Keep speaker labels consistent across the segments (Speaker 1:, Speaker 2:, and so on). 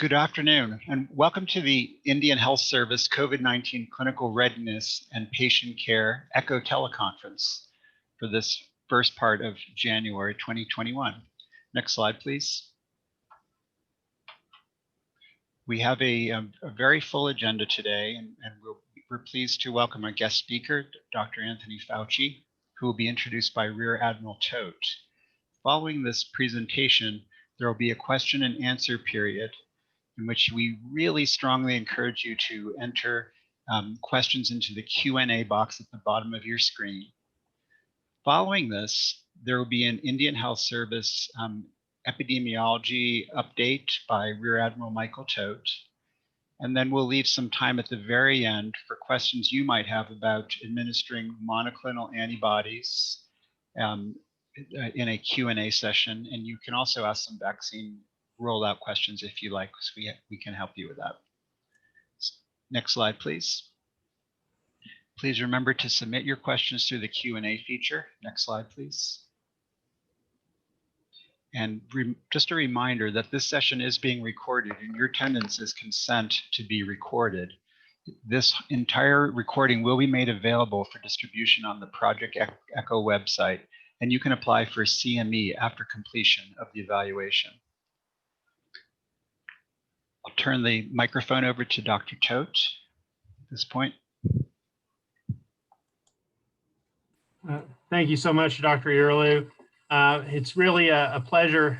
Speaker 1: Good afternoon, and welcome to the Indian Health Service COVID-19 Clinical Readiness and Patient Care ECHO teleconference for this first part of January 2021. Next slide, please. We have a very full agenda today, and we're pleased to welcome our guest speaker, Dr. Anthony Fauci, who will be introduced by Rear Admiral Todt. Following this presentation, there will be a question and answer period in which we really strongly encourage you to enter questions into the Q&A box at the bottom of your screen. Following this, there will be an Indian Health Service epidemiology update by Rear Admiral Michael Todt, and then we'll leave some time at the very end for questions you might have about administering monoclonal antibodies in a Q&A session, and you can also ask some vaccine rollout questions if you like, so we can help you with that. Next slide, please. Please remember to submit your questions through the Q&A feature. Next slide, please. And just a reminder that this session is being recorded and your attendance is consent to be recorded. This entire recording will be made available for distribution on the Project ECHO website, and you can apply for CME after completion of the evaluation. I'll turn the microphone over to Dr. Todt at this point.
Speaker 2: Thank you so much, Dr. Irlu. It's really a pleasure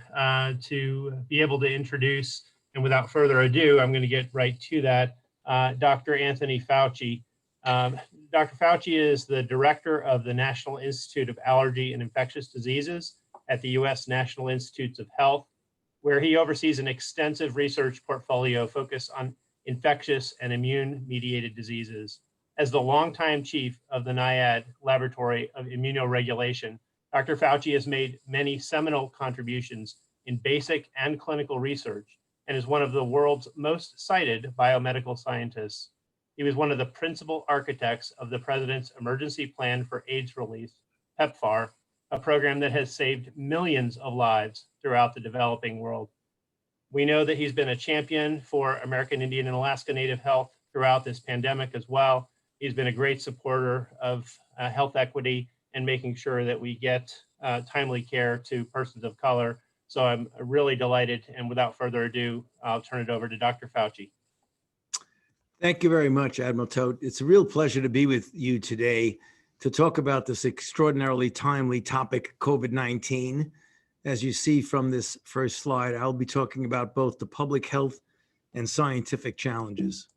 Speaker 2: to be able to introduce, and without further ado, I'm going to get right to that, Dr. Anthony Fauci. Dr. Fauci is the director of the National Institute of Allergy and Infectious Diseases at the U.S. National Institutes of Health, where he oversees an extensive research portfolio focused on infectious and immune-mediated diseases. As the longtime chief of the NIAID Laboratory of Immunoregulation, Dr. Fauci has made many seminal contributions in basic and clinical research and is one of the world's most cited biomedical scientists. He was one of the principal architects of the President's Emergency Plan for AIDS Relief, PEPFAR, a program that has saved millions of lives throughout the developing world. We know that he's been a champion for American Indian and Alaska Native health throughout this pandemic as well. He's been a great supporter of health equity and making sure that we get timely care to persons of color. So I'm really delighted, and without further ado, I'll turn it over to Dr. Fauci.
Speaker 3: Thank you very much, Admiral Todt. It's a real pleasure to be with you today to talk about this extraordinarily timely topic, COVID-19. As you see from this first slide, I'll be talking about both the public health and scientific challenges.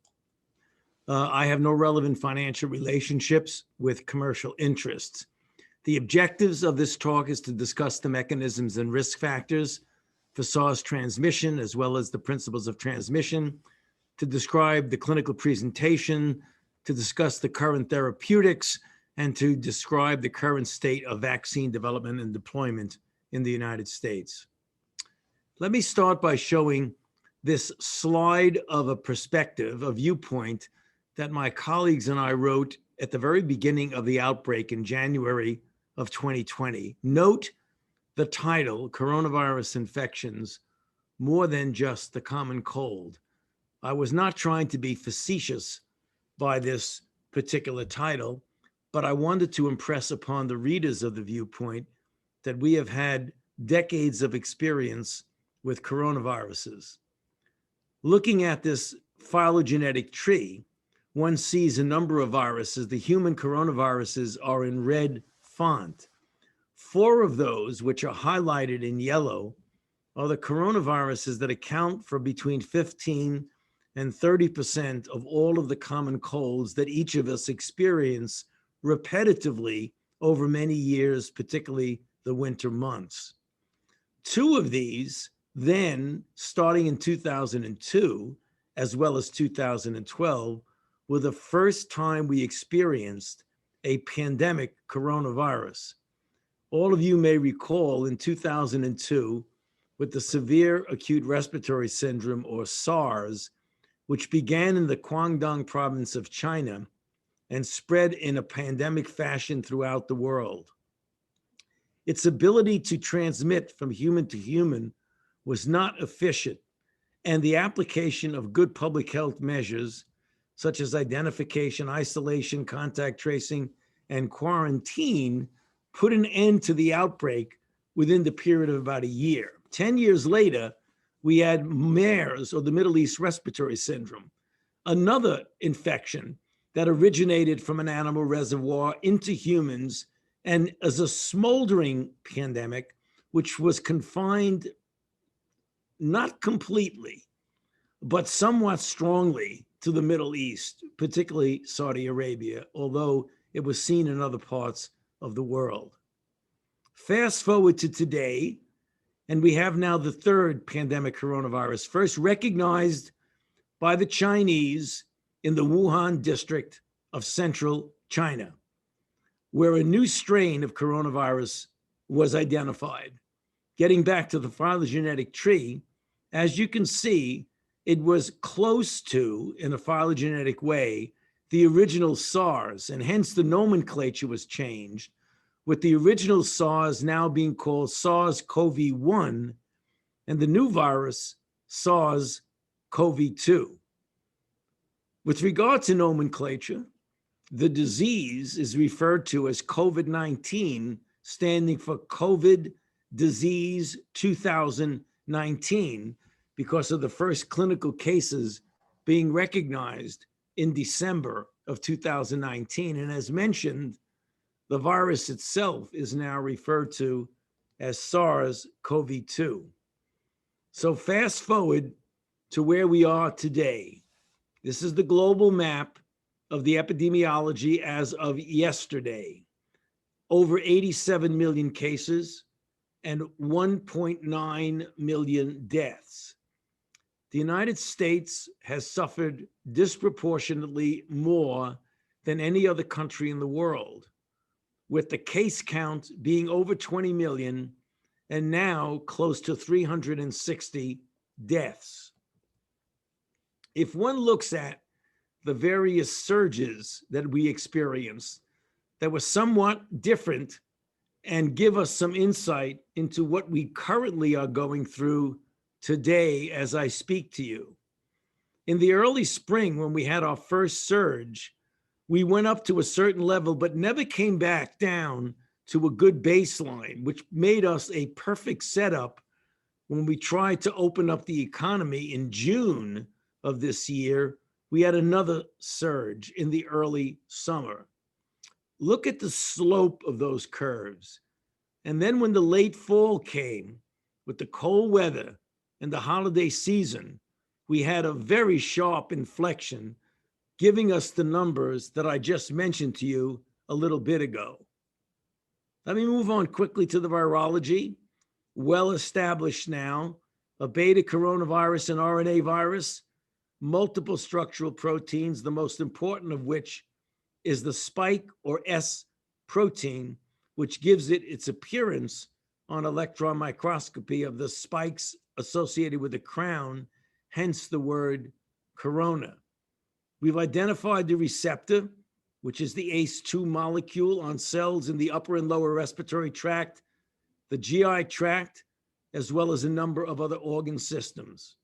Speaker 3: I have no relevant financial relationships with commercial interests. The objectives of this talk is to discuss the mechanisms and risk factors for SARS transmission, as well as the principles of transmission, to describe the clinical presentation, to discuss the current therapeutics, and to describe the current state of vaccine development and deployment in the United States. Let me start by showing this slide of a perspective, a viewpoint that my colleagues and I wrote at the very beginning of the outbreak in January of 2020. Note the title, Coronavirus Infections, More Than Just the Common Cold. I was not trying to be facetious by this particular title, but I wanted to impress upon the readers of the viewpoint that we have had decades of experience with coronaviruses. Looking at this phylogenetic tree, one sees a number of viruses. The human coronaviruses are in red font. 4 of those, which are highlighted in yellow, are the coronaviruses that account for between 15 and 30% of all of the common colds that each of us experience repetitively over many years, particularly the winter months. 2 of these then, starting in 2002, as well as 2012, were the first time we experienced a pandemic coronavirus. All of you may recall in 2002, with the severe acute respiratory syndrome, or SARS, which began in the Guangdong province of China and spread in a pandemic fashion throughout the world. Its ability to transmit from human to human was not efficient, and the application of good public health measures such as identification, isolation, contact tracing, and quarantine put an end to the outbreak within the period of about a year. 10 years later, we had MERS, or the Middle East Respiratory Syndrome, another infection that originated from an animal reservoir into humans and as a smoldering pandemic, which was confined not completely, but somewhat strongly to the Middle East, particularly Saudi Arabia, although it was seen in other parts of the world. Fast forward to today, and we have now the third pandemic coronavirus, first recognized by the Chinese in the Wuhan district of central China, where a new strain of coronavirus was identified. Getting back to the phylogenetic tree, as you can see, it was close to, in a phylogenetic way, the original SARS, and hence the nomenclature was changed, with the original SARS now being called SARS-CoV-1, and the new virus, SARS-CoV-2. With regard to nomenclature, the disease is referred to as COVID-19, standing for COVID Disease 2019, because of the first clinical cases being recognized in December of 2019. And as mentioned, the virus itself is now referred to as SARS-CoV-2. So fast forward to where we are today. This is the global map of the epidemiology as of yesterday. Over 87 million cases and 1.9 million deaths. The United States has suffered disproportionately more than any other country in the world, with the case count being over 20 million and now close to 360 deaths. If one looks at the various surges that we experienced that were somewhat different and give us some insight into what we currently are going through today as I speak to you. In the early spring, when we had our first surge, we went up to a certain level, but never came back down to a good baseline, which made us a perfect setup when we tried to open up the economy in June of this year. We had another surge in the early summer. Look at the slope of those curves. And then when the late fall came with the cold weather and the holiday season, we had a very sharp inflection, giving us the numbers that I just mentioned to you a little bit ago. Let me move on quickly to the virology. Well established now, a beta coronavirus and RNA virus, multiple structural proteins, the most important of which is the spike or S protein, which gives it its appearance on electron microscopy of the spikes associated with the crown, hence the word corona. We've identified the receptor, which is the ACE2 molecule on cells in the upper and lower respiratory tract, the GI tract, as well as a number of other organ systems.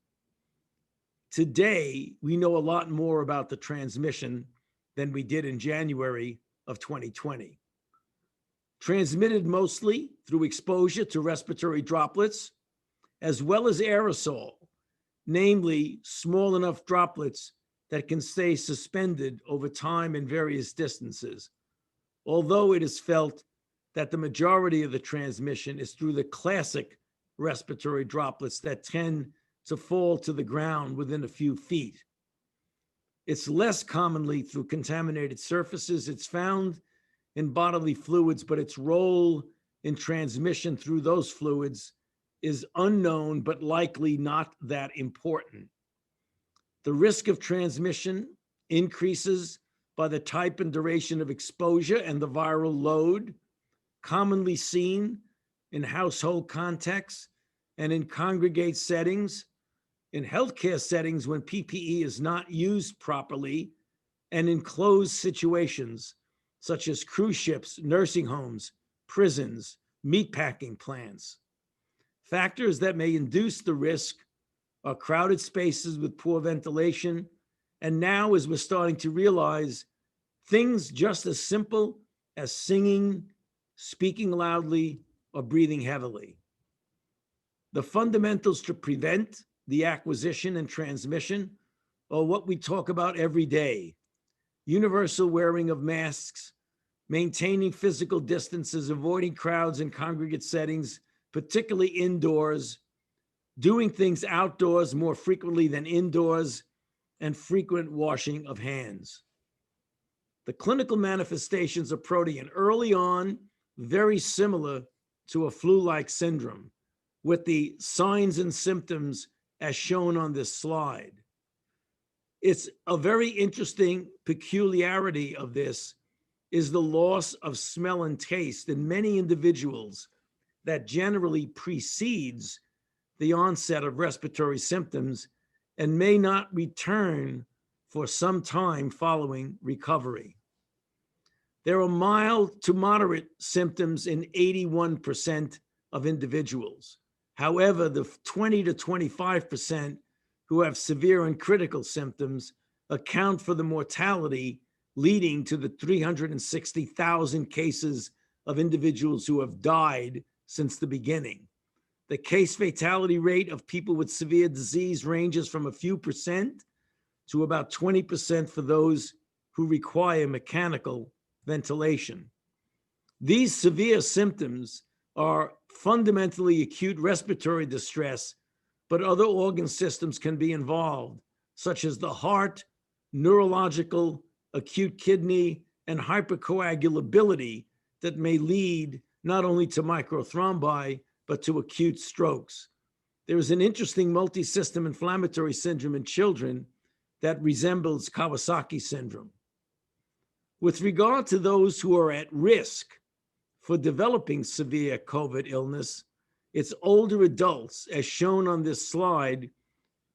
Speaker 3: Today, we know a lot more about the transmission than we did in January of 2020. Transmitted mostly through exposure to respiratory droplets, as well as aerosol, namely small enough droplets that can stay suspended over time in various distances, although it is felt that the majority of the transmission is through the classic respiratory droplets that tend to fall to the ground within a few feet. It's less commonly through contaminated surfaces. It's found in bodily fluids, but its role in transmission through those fluids is unknown, but likely not that important. The risk of transmission increases by the type and duration of exposure and the viral load, commonly seen in household contexts and in congregate settings, in healthcare settings when PPE is not used properly, and in closed situations such as cruise ships, nursing homes, prisons, meatpacking plants. Factors that may induce the risk are crowded spaces with poor ventilation. And now, as we're starting to realize, things just as simple as singing, speaking loudly, or breathing heavily. The fundamentals to prevent the acquisition and transmission are what we talk about every day: universal wearing of masks, maintaining physical distances, avoiding crowds in congregate settings, particularly indoors, doing things outdoors more frequently than indoors, and frequent washing of hands. The clinical manifestations of protein early on, very similar to a flu-like syndrome, with the signs and symptoms as shown on this slide. It's a very interesting peculiarity of this is the loss of smell and taste in many individuals that generally precedes the onset of respiratory symptoms and may not return for some time following recovery. There are mild to moderate symptoms in 81% of individuals. However, the 20 to 25% who have severe and critical symptoms account for the mortality leading to the 360,000 cases of individuals who have died since the beginning. The case fatality rate of people with severe disease ranges from a few percent to about 20% for those who require mechanical ventilation. These severe symptoms are fundamentally acute respiratory distress, but other organ systems can be involved, such as the heart, neurological, acute kidney, and hypercoagulability that may lead not only to microthrombi, but to acute strokes. There is an interesting multi-system inflammatory syndrome in children that resembles Kawasaki syndrome. With regard to those who are at risk for developing severe COVID illness, it's older adults, as shown on this slide,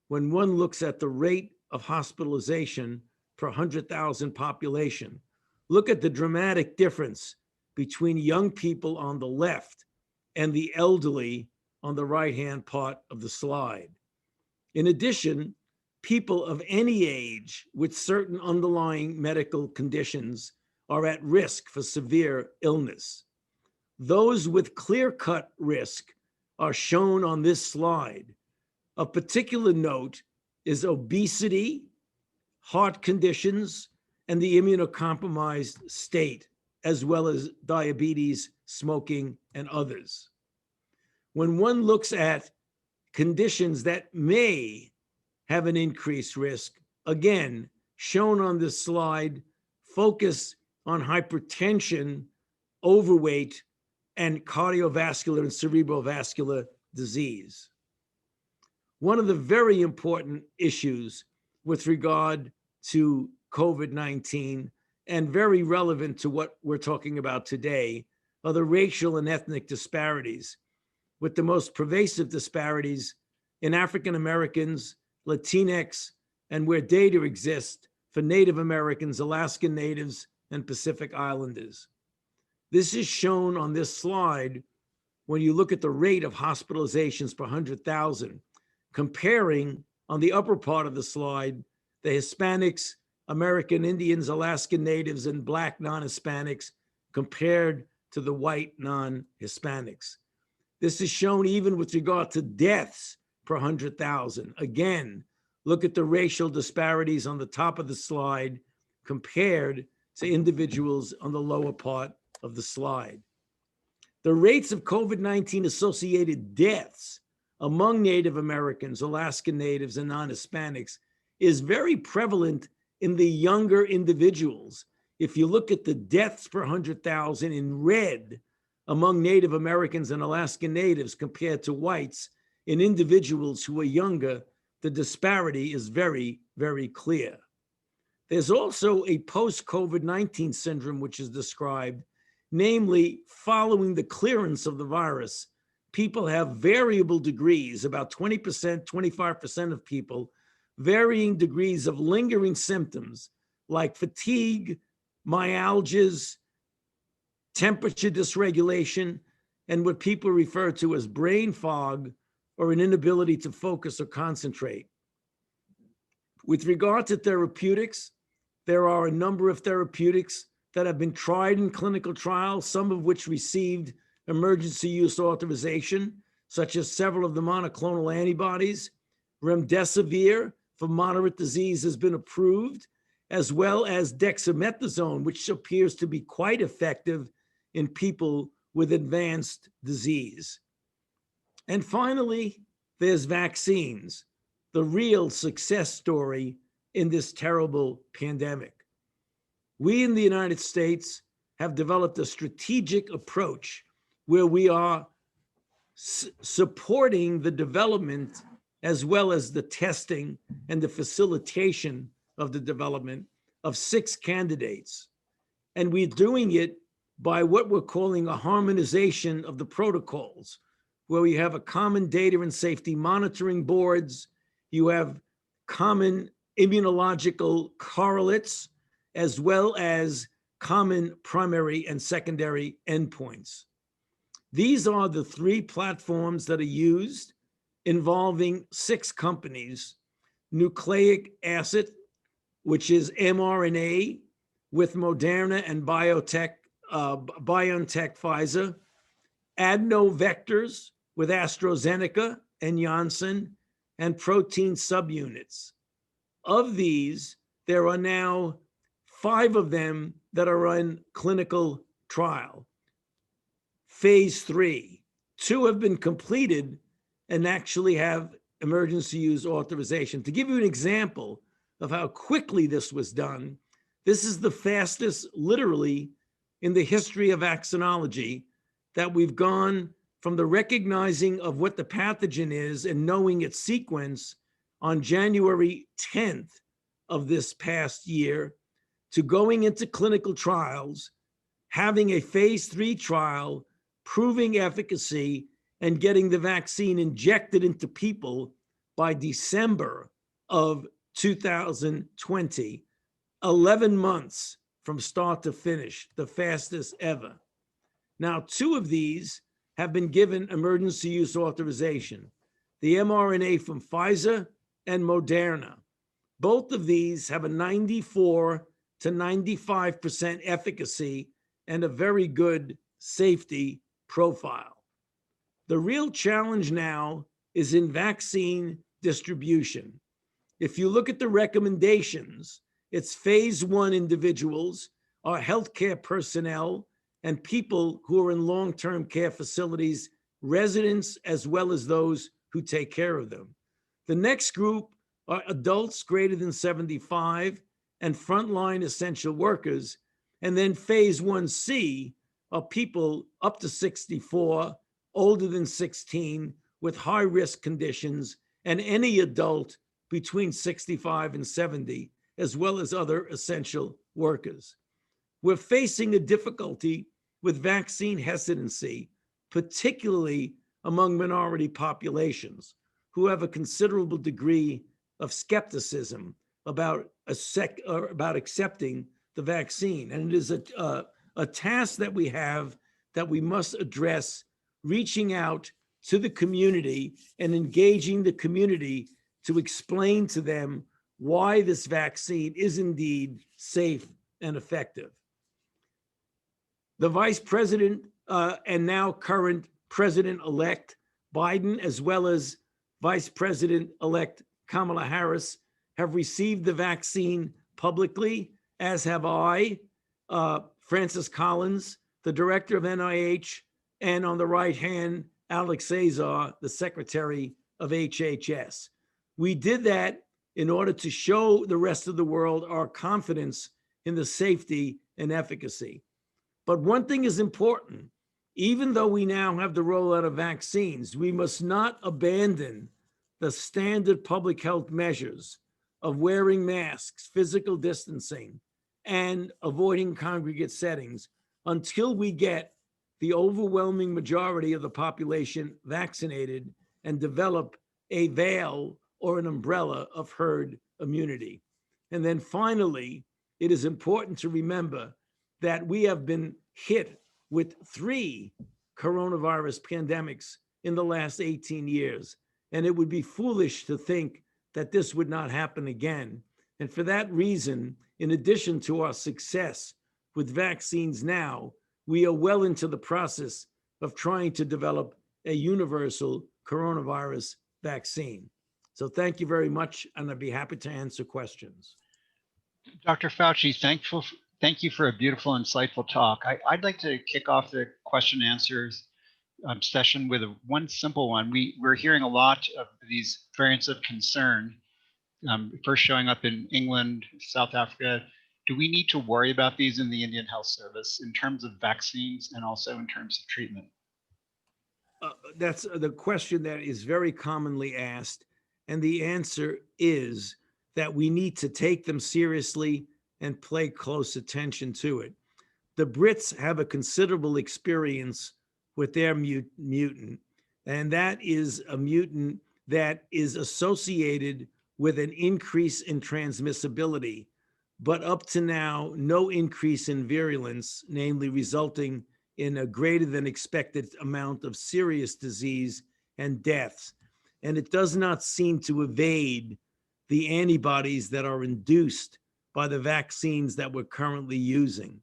Speaker 3: when one looks at the rate of hospitalization per 100,000 population. Look at the dramatic difference between young people on the left and the elderly on the right-hand part of the slide. In addition, people of any age with certain underlying medical conditions are at risk for severe illness. Those with clear-cut risk are shown on this slide. Of particular note is obesity, heart conditions, and the immunocompromised state, as well as diabetes, smoking, and others. When one looks at conditions that may have an increased risk, again, shown on this slide, focus on hypertension, overweight, and cardiovascular and cerebrovascular disease. One of the very important issues with regard to COVID-19 and very relevant to what we're talking about today are the racial and ethnic disparities, with the most pervasive disparities in African Americans, Latinx, and where data exists for Native Americans, Alaskan Natives, and Pacific Islanders. This is shown on this slide when you look at the rate of hospitalizations per 100,000, comparing on the upper part of the slide, the Hispanics, American Indians, Alaskan Natives, and Black non-Hispanics compared to the white non-Hispanics. This is shown even with regard to deaths per 100,000. Again, look at the racial disparities on the top of the slide compared to individuals on the lower part of the slide. The rates of COVID-19 associated deaths among Native Americans, Alaskan Natives, and non-Hispanics is very prevalent in the younger individuals. If you look at the deaths per 100,000 in red among Native Americans and Alaskan Natives compared to whites in individuals who are younger, the disparity is very, very clear. There's also a post-COVID-19 syndrome which is described, namely following the clearance of the virus. People have variable degrees, about 20%, 25% of people, varying degrees of lingering symptoms like fatigue, myalgias, temperature dysregulation, and what people refer to as brain fog or an inability to focus or concentrate. With regard to therapeutics, there are a number of therapeutics that have been tried in clinical trials, some of which received emergency use authorization, such as several of the monoclonal antibodies. Remdesivir for moderate disease has been approved, as well as dexamethasone, which appears to be quite effective in people with advanced disease. And finally, there's vaccines, the real success story in this terrible pandemic. We in the United States have developed a strategic approach where we are supporting the development as well as the testing and the facilitation of the development of 6 candidates. And we're doing it by what we're calling a harmonization of the protocols, where we have a common data and safety monitoring boards, you have common immunological correlates, as well as common primary and secondary endpoints. These are the 3 platforms that are used involving 6 companies: nucleic acid, which is mRNA with Moderna and BioNTech, Pfizer; adenovectors with AstraZeneca and Janssen; and protein subunits. Of these, there are now 5 of them that are in clinical trial, phase 3. 2 have been completed and actually have emergency use authorization. To give you an example of how quickly this was done, this is the fastest, literally, in the history of vaccinology, that we've gone from the recognizing of what the pathogen is and knowing its sequence on January 10th of this past year to going into clinical trials, having a phase 3 trial, proving efficacy, and getting the vaccine injected into people by December of 2020, 11 months from start to finish, the fastest ever. Now, 2 of these have been given emergency use authorization, the mRNA from Pfizer and Moderna. Both of these have a 94 to 95% efficacy and a very good safety profile. The real challenge now is in vaccine distribution. If you look at the recommendations, it's phase 1 individuals, our healthcare personnel, and people who are in long-term care facilities, residents, as well as those who take care of them. The next group are adults greater than 75 and frontline essential workers. And then phase 1C are people up to 64, older than 16, with high-risk conditions, and any adult between 65 and 70, as well as other essential workers. We're facing a difficulty with vaccine hesitancy, particularly among minority populations who have a considerable degree of skepticism about accepting the vaccine. And it is a task that we have that we must address, reaching out to the community and engaging the community to explain to them why this vaccine is indeed safe and effective. The Vice President and now current President-elect Biden, as well as Vice President-elect Kamala Harris, have received the vaccine publicly, as have I, Francis Collins, the director of NIH, and on the right hand, Alex Azar, the secretary of HHS. We did that in order to show the rest of the world our confidence in the safety and efficacy. But one thing is important. Even though we now have the rollout of vaccines, we must not abandon the standard public health measures of wearing masks, physical distancing, and avoiding congregate settings until we get the overwhelming majority of the population vaccinated and develop a veil or an umbrella of herd immunity. And then finally, it is important to remember that we have been hit with 3 coronavirus pandemics in the last 18 years. And it would be foolish to think that this would not happen again. And for that reason, in addition to our success with vaccines now, we are well into the process of trying to develop a universal coronavirus vaccine. So thank you very much, and I'd be happy to answer questions.
Speaker 1: Dr. Fauci, thank you for a beautiful, insightful talk. I'd like to kick off the question and answers session with one simple one. We're hearing a lot of these variants of concern, first showing up in England, South Africa. Do we need to worry about these in the Indian Health Service in terms of vaccines and also in terms of treatment?
Speaker 3: That's the question that is very commonly asked. And the answer is that we need to take them seriously and pay close attention to it. The Brits have a considerable experience with their mutant, and that is a mutant that is associated with an increase in transmissibility, but up to now, no increase in virulence, namely resulting in a greater than expected amount of serious disease and deaths. And it does not seem to evade the antibodies that are induced by the vaccines that we're currently using.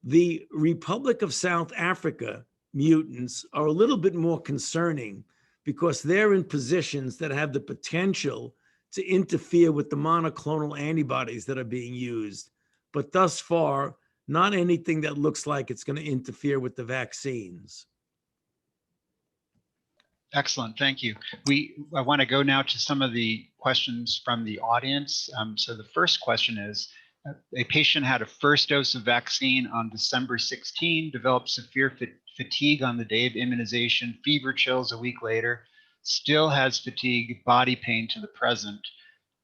Speaker 3: The Republic of South Africa mutants are a little bit more concerning because they're in positions that have the potential to interfere with the monoclonal antibodies that are being used. But thus far, not anything that looks like it's going to interfere with the vaccines.
Speaker 1: Excellent, thank you. I want to go now to some of the questions from the audience. So the first question is, a patient had a first dose of vaccine on December 16, developed severe fatigue on the day of immunization, fever chills a week later, still has fatigue, body pain to the present.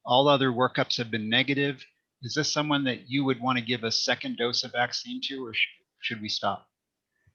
Speaker 1: All other workups have been negative. Is this someone that you would want to give a second dose of vaccine to, or should we stop?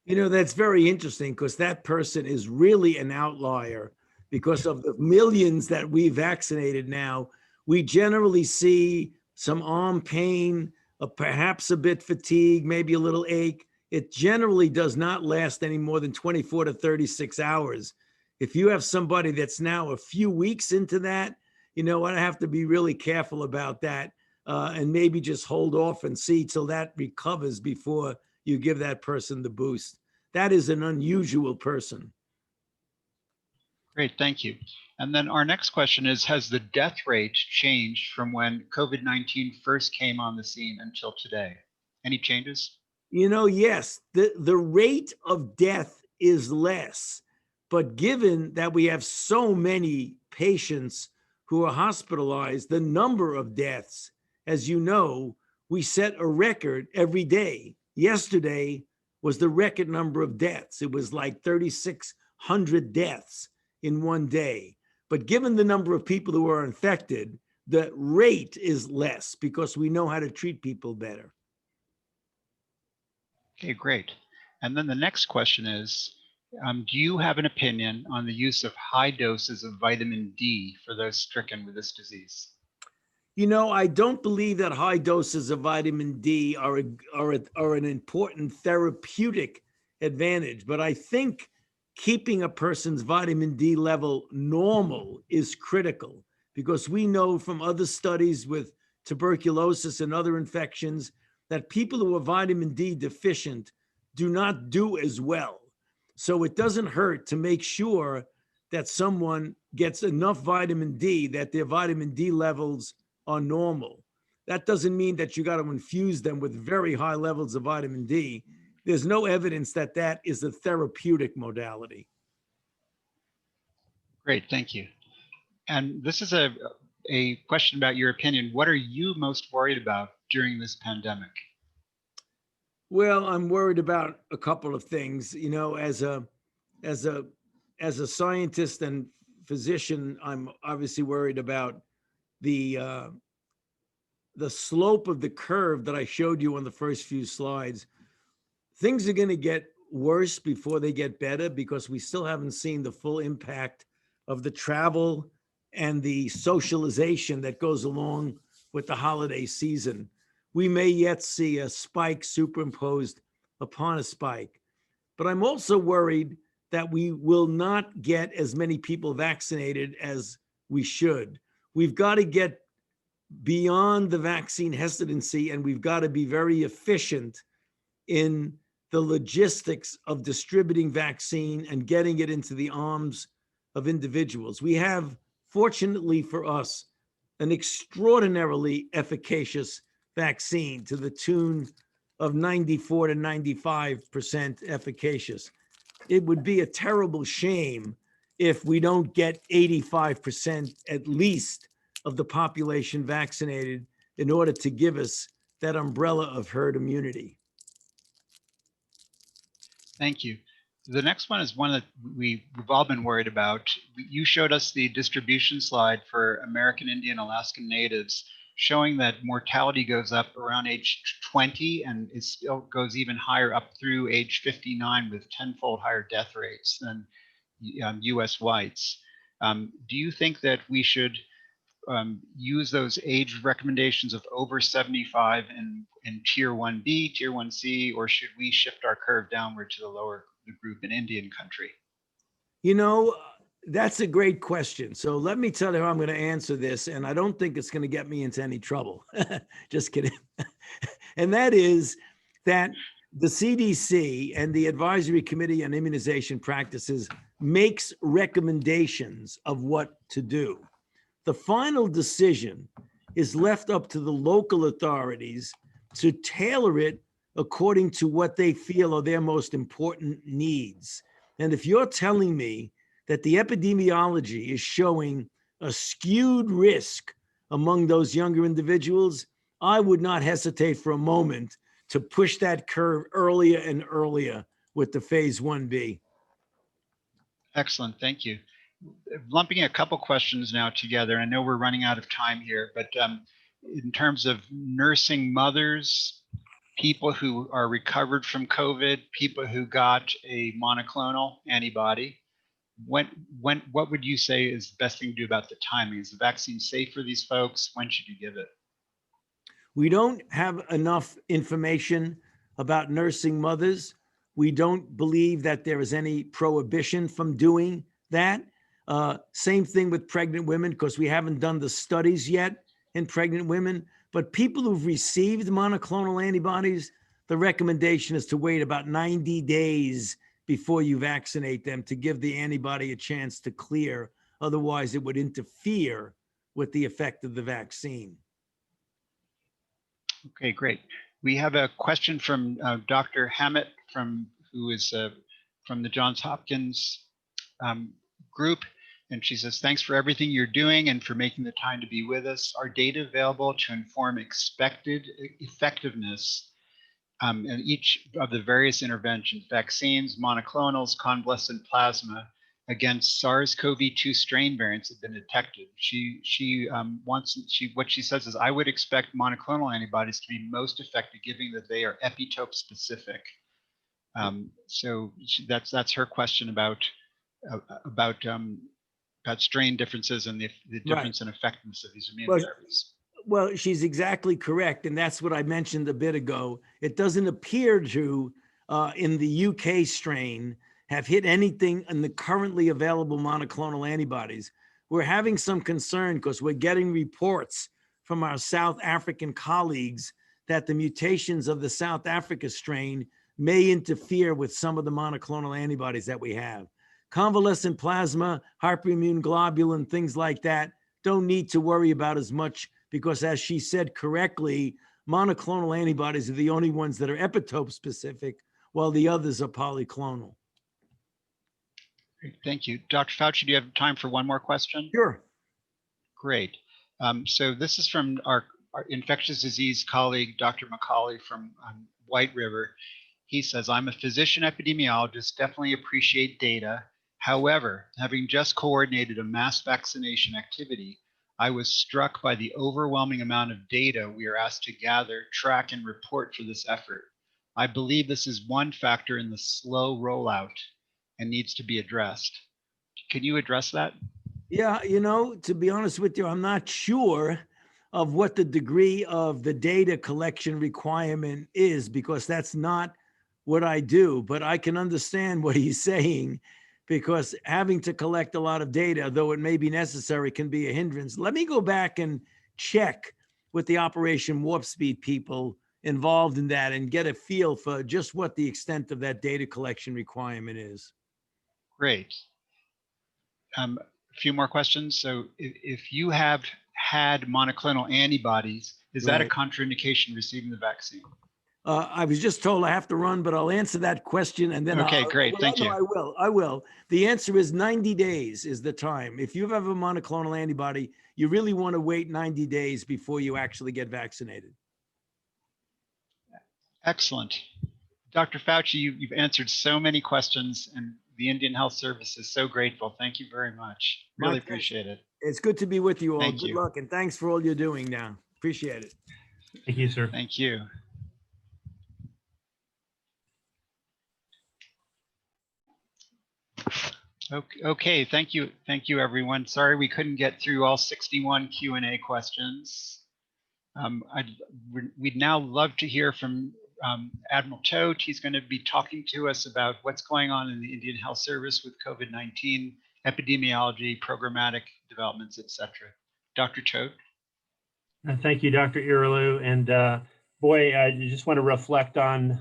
Speaker 3: You know, that's very interesting because that person is really an outlier because of the millions that we vaccinated now. We generally see some arm pain, perhaps a bit fatigue, maybe a little ache. It generally does not last any more than 24 to 36 hours. If you have somebody that's now a few weeks into that, you know, I have to be really careful about that and maybe just hold off and see till that recovers before you give that person the boost. That is an unusual person.
Speaker 1: Great, thank you. And then our next question is, has the death rate changed from when COVID-19 first came on the scene until today? Any changes?
Speaker 3: You know, yes, the rate of death is less, but given that we have so many patients who are hospitalized, the number of deaths, as you know, we set a record every day. Yesterday was the record number of deaths. It was like 3,600 deaths in one day. But given the number of people who are infected, the rate is less because we know how to treat people better.
Speaker 1: Okay, great. And then the next question is, do you have an opinion on the use of high doses of vitamin D for those stricken with this disease?
Speaker 3: You know, I don't believe that high doses of vitamin D are an important therapeutic advantage, but I think keeping a person's vitamin D level normal is critical because we know from other studies with tuberculosis and other infections that people who are vitamin D deficient do not do as well. So it doesn't hurt to make sure that someone gets enough vitamin D, that their vitamin D levels are normal. That doesn't mean that you got to infuse them with very high levels of vitamin D. There's no evidence that that is a therapeutic modality.
Speaker 1: Great, thank you. And this is a question about your opinion. What are you most worried about during this pandemic?
Speaker 3: Well, I'm worried about a couple of things. You know, as a scientist and physician, I'm obviously worried about the slope of the curve that I showed you on the first few slides. Things are going to get worse before they get better because we still haven't seen the full impact of the travel and the socialization that goes along with the holiday season. We may yet see a spike superimposed upon a spike. But I'm also worried that we will not get as many people vaccinated as we should. We've got to get beyond the vaccine hesitancy, and we've got to be very efficient in the logistics of distributing vaccine and getting it into the arms of individuals. We have, fortunately for us, an extraordinarily efficacious vaccine to the tune of 94 to 95% efficacious. It would be a terrible shame if we don't get 85% at least of the population vaccinated in order to give us that umbrella of herd immunity.
Speaker 1: Thank you. The next one is one that we've all been worried about. You showed us the distribution slide for American Indian Alaskan Natives, showing that mortality goes up around age 20 and it still goes even higher up through age 59 with tenfold higher death rates than US whites. Do you think that we should use those age recommendations of over 75 in tier 1B, tier 1C, or should we shift our curve downward to the lower group in Indian country?
Speaker 3: You know, that's a great question. So let me tell you how I'm going to answer this, and I don't think it's going to get me into any trouble. Just kidding. And that is that the CDC and the Advisory Committee on Immunization Practices makes recommendations of what to do. The final decision is left up to the local authorities to tailor it according to what they feel are their most important needs. And if you're telling me that the epidemiology is showing a skewed risk among those younger individuals, I would not hesitate for a moment to push that curve earlier and earlier with the phase 1B.
Speaker 1: Excellent, thank you. Lumping a couple questions now together. I know we're running out of time here, but in terms of nursing mothers, people who are recovered from COVID, people who got a monoclonal antibody, what would you say is the best thing to do about the timing? Is the vaccine safe for these folks? When should you give it?
Speaker 3: We don't have enough information about nursing mothers. We don't believe that there is any prohibition from doing that. Same thing with pregnant women, because we haven't done the studies yet in pregnant women. But people who've received monoclonal antibodies, the recommendation is to wait about 90 days before you vaccinate them to give the antibody a chance to clear. Otherwise, it would interfere with the effect of the vaccine.
Speaker 1: Okay, great. We have a question from Dr. Hammett, who is from the Johns Hopkins group. And she says, thanks for everything you're doing and for making the time to be with us. Are data available to inform expected effectiveness in each of the various interventions, vaccines, monoclonals, convalescent plasma, against SARS-CoV-2 strain variants have been detected? What she says is, I would expect monoclonal antibodies to be most effective, given that they are epitope specific. So that's her question about strain differences and the difference in effectiveness of these immune therapies.
Speaker 3: Well, she's exactly correct. And that's what I mentioned a bit ago. It doesn't appear to, in the UK strain, have hit anything in the currently available monoclonal antibodies. We're having some concern because we're getting reports from our South African colleagues that the mutations of the South Africa strain may interfere with some of the monoclonal antibodies that we have. Convalescent plasma, hyperimmune globulin, things like that don't need to worry about as much because, as she said correctly, monoclonal antibodies are the only ones that are epitope specific, while the others are polyclonal.
Speaker 1: Great, thank you. Dr. Fauci, do you have time for one more question?
Speaker 3: Sure.
Speaker 1: Great. So this is from our infectious disease colleague, Dr. McCauley from White River. He says, I'm a physician epidemiologist, definitely appreciate data. However, having just coordinated a mass vaccination activity, I was struck by the overwhelming amount of data we are asked to gather, track, and report for this effort. I believe this is one factor in the slow rollout and needs to be addressed. Can you address that?
Speaker 3: Yeah, you know, to be honest with you, I'm not sure of what the degree of the data collection requirement is, because that's not what I do, but I can understand what he's saying because having to collect a lot of data, though it may be necessary, can be a hindrance. Let me go back and check with the Operation Warp Speed people involved in that and get a feel for just what the extent of that data collection requirement is.
Speaker 1: Great. A few more questions. So if you have had monoclonal antibodies, is that a
Speaker 3: Right.
Speaker 1: contraindication receiving the vaccine?
Speaker 3: I was just told I have to run, but I'll answer that question and then
Speaker 1: Okay, great. Thank you.
Speaker 3: I will. The answer is 90 days is the time. If you have a monoclonal antibody, you really want to wait 90 days before you actually get vaccinated.
Speaker 1: Excellent. Dr. Fauci, you've answered so many questions, and the Indian Health Service is so grateful. Thank you very much. Really appreciate it.
Speaker 3: It's good to be with you all.
Speaker 1: Thank
Speaker 3: Good
Speaker 1: you.
Speaker 3: luck and thanks for all you're doing now. Appreciate it.
Speaker 2: Thank you, sir.
Speaker 1: Thank you. Okay, thank you, everyone. Sorry we couldn't get through all 61 Q&A questions. We'd now love to hear from Admiral Tote. He's going to be talking to us about what's going on in the Indian Health Service with COVID-19, epidemiology, programmatic developments, etc. Dr. Tote.
Speaker 2: Thank you, Dr. Irilu. And boy, I just want to reflect on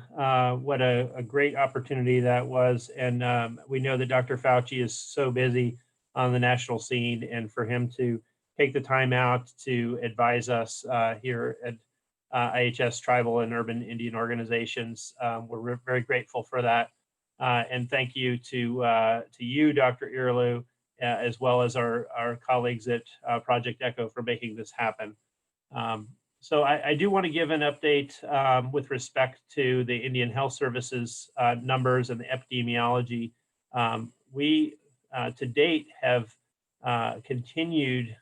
Speaker 2: what a great opportunity that was. And we know that Dr. Fauci is so busy on the national scene, and for him to take the time out to advise us here at IHS Tribal and Urban Indian Organizations, we're very grateful for that. And thank you to you, Dr. Irilu, as well as our colleagues at Project ECHO for making this happen. So I do want to give an update with respect to the Indian Health Services numbers and the epidemiology. We to date have continued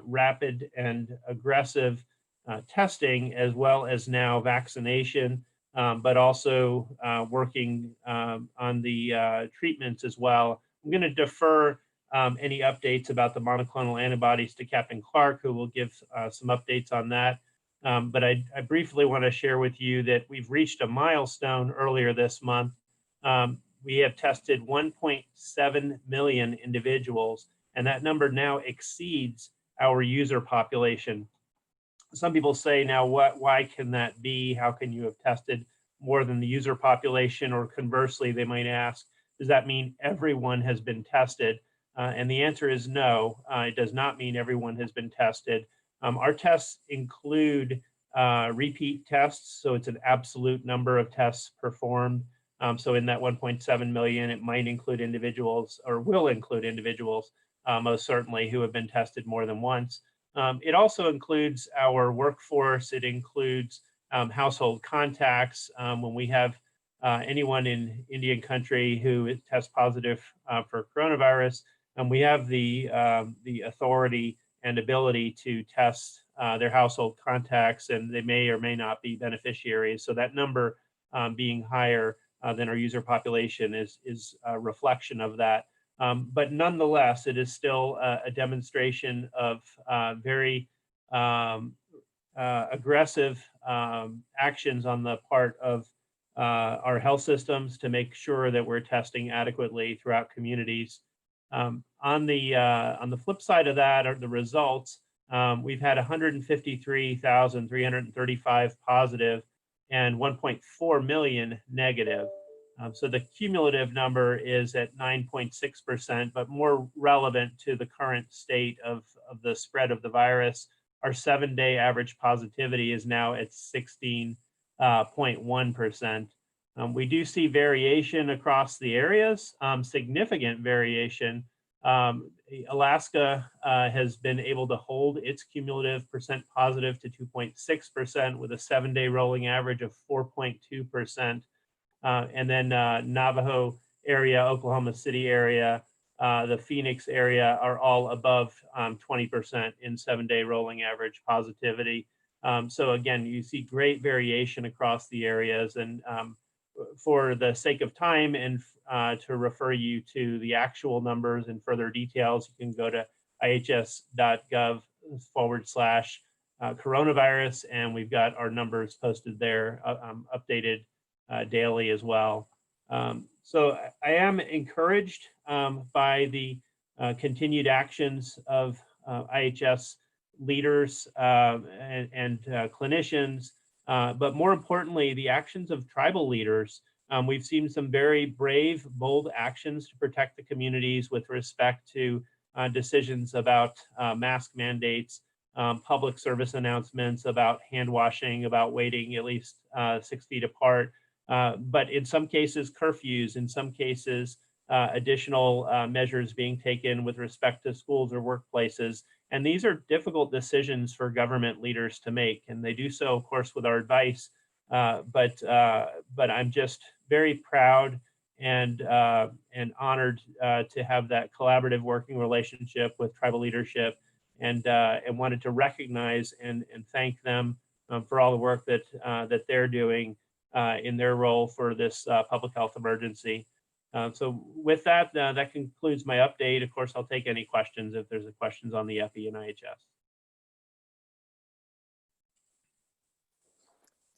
Speaker 2: rapid and aggressive testing, as well as now vaccination, but also working on the treatments as well. I'm going to defer any updates about the monoclonal antibodies to Captain Clark, who will give some updates on that. But I briefly want to share with you that we've reached a milestone earlier this month. We have tested 1.7 million individuals, and that number now exceeds our user population. Some people say, now, why can that be? How can you have tested more than the user population? Or conversely, they might ask, does that mean everyone has been tested? And the answer is no, it does not mean everyone has been tested. Our tests include repeat tests, so it's an absolute number of tests performed. So in that 1.7 million, it might include individuals, or will include individuals, most certainly, who have been tested more than once. It also includes our workforce. It includes household contacts. When we have anyone in Indian country who tests positive for coronavirus, and we have the authority and ability to test their household contacts, and they may or may not be beneficiaries. So that number being higher than our user population is a reflection of that. But nonetheless, it is still a demonstration of very aggressive actions on the part of our health systems to make sure that we're testing adequately throughout communities. On the flip side of that are the results. We've had 153,335 positive and 1.4 million negative. So the cumulative number is at 9.6%, but more relevant to the current state of the spread of the virus, our 7-day average positivity is now at 16.1%. We do see variation across the areas, significant variation. Alaska has been able to hold its cumulative percent positive to 2.6% with a 7-day rolling average of 4.2%. And then Navajo area, Oklahoma City area, the Phoenix area are all above 20% in 7-day rolling average positivity. So again, you see great variation across the areas. And for the sake of time and to refer you to the actual numbers and further details, you can go to ihs.gov/coronavirus, and we've got our numbers posted there, updated daily as well. So I am encouraged by the continued actions of IHS leaders and clinicians, but more importantly, the actions of tribal leaders. We've seen some very brave, bold actions to protect the communities with respect to decisions about mask mandates, public service announcements about hand washing, about waiting at least 6 feet apart, but in some cases curfews, in some cases additional measures being taken with respect to schools or workplaces. And these are difficult decisions for government leaders to make, and they do so, of course, with our advice. But I'm just very proud and honored to have that collaborative working relationship with tribal leadership, and wanted to recognize and thank them for all the work that they're doing in their role for this public health emergency. So with that, that concludes my update. Of course, I'll take any questions if there's questions on the FE and IHS.